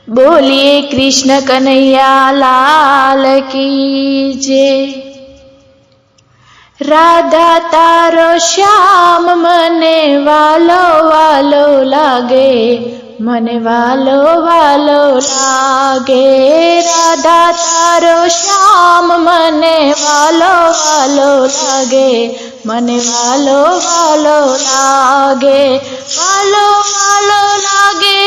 बोलिए कृष्ण कन्हैया लाल की जय। राधा तारो श्याम मने वालो वालो लागे, मने वालो वालो लागे। राधा तारो श्याम मने वालो वालो लागे, मने वालो वालो लागे। वालो वालो लागे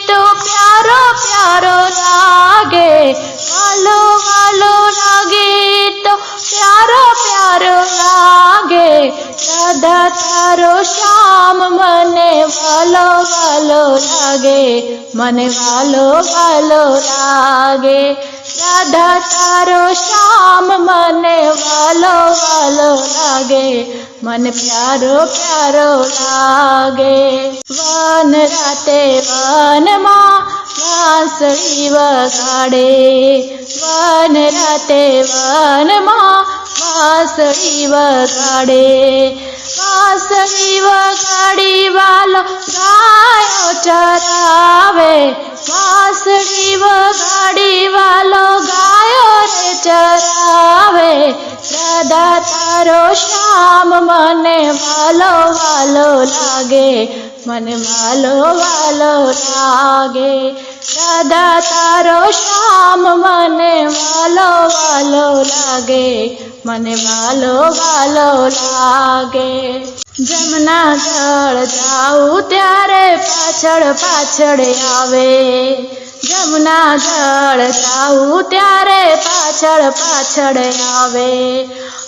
तो प्यारो प्यारो लागे, वालो वालो लागे तो प्यारो प्यारो लागे। राधा तारो श्याम मने वालो वालो लागे, मने वालो वालो लागे। राधा तारो श्याम मने वालो वालो लागे, मन प्यारो प्यारो लागे। वन राते वन मां वांसળી વગાડે, वन राते वन मां वांसળી વગાડે। वांसળી વગાડી વાલો ગાયો ચરાવે, वांसળી વગાડી વાલો ગાયો રે ચરાવે। राधा तारो श्याम मने वालो वालो लागे, मने वालो वालो लागे। राधा तारो श्याम मने वालो वालो लागे, मने वालो वालो लागे। जमुना जळ जाऊं त्यारे पाछळ पाछळ आवे, जमुना जळ जाऊं त्यारे पाछळ पाछळ आवे।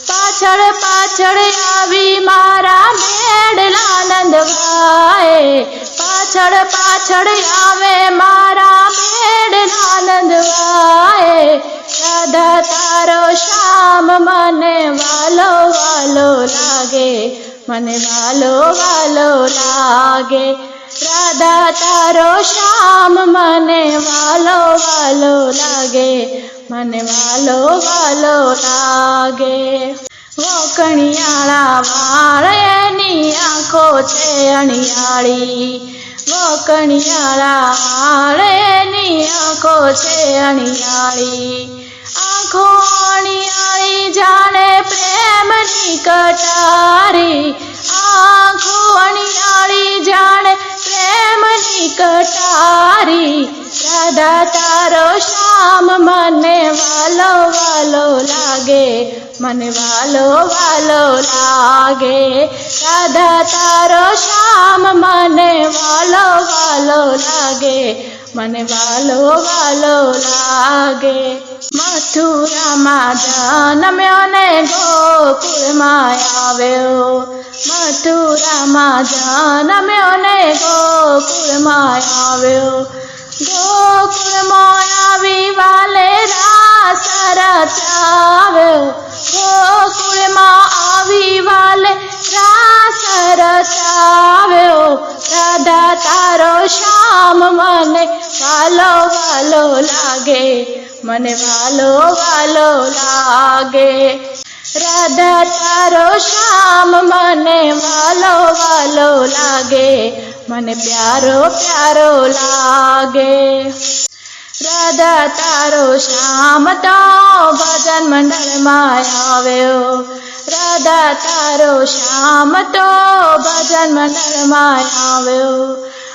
पाछळ पाछळ आवी मारा मेडला नंदवाए, पाछळ पाछळ आवे मारा मेडला नंदवाए। राधा तारो श्याम मने वालो वालो लागे, मने वालो वालो लागे। राधा तारो श्याम मने वालो वालो लागे, मने वालो वालो लागे। वोकणियाळा वाळ एनी आंखो छे अणियाळी, वोकणियाळा वाळ एनी आंखो छे अणियाळी। आंखो अणियाळी जाणे प्रेमनी कटारी, आंखो अणियाळी जाणे प्रेमनी कटारी। राधा तारो श्याम मने वालो वालो लागे, मने वालो वालो लागे। राधा तारो श्याम मने वालो वालो लागे, मने वालो वालो लागे। मथुरा मां जन्म्यो ने गोकुल मां आव्यो, मथुरा मां जन्म्यो ने गोकुल मां आव्यो। गोकुल मां आवी वाले रास रचाव्यो, गोकुल मां आवी वाले रास रचाव्यो। राधा तारो श्याम मने वालो वालो लागे, मने वालो वालो लागे। राधा तारो श्याम मने वालो वालो लागे, मने प्यारो प्यारो लागे। राधा तारो श्याम तो भजन मंडल मां आव्यो, राधा तारो श्याम तो भजन मंडल मां आव्यो।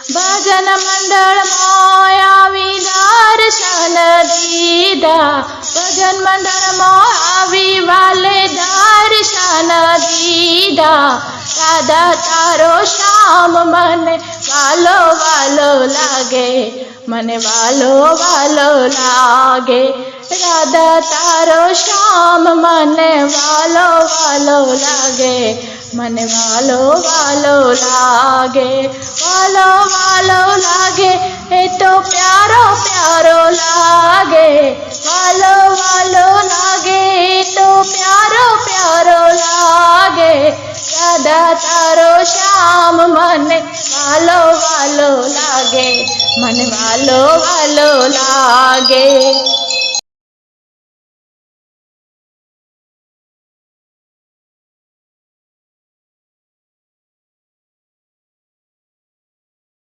भजन मंडल मां आवी दर्शन दीधा, भजन मंडल मां आवी वाले दर्शन दीधा। राधा तारो श्याम मने वालो वालो लागे, मने वालो वालो लागे। राधा तारो श्याम मने वालो वालो लागे, मने वालो वालो लागे। वालो वालो लागे ए तो प्यारो प्यारो लागे, वालो वालो लागे ए तो प्यारो प्यारो लागे। राधा तारो श्याम मने वालो वालो लागे, मने वालो वालो लागे।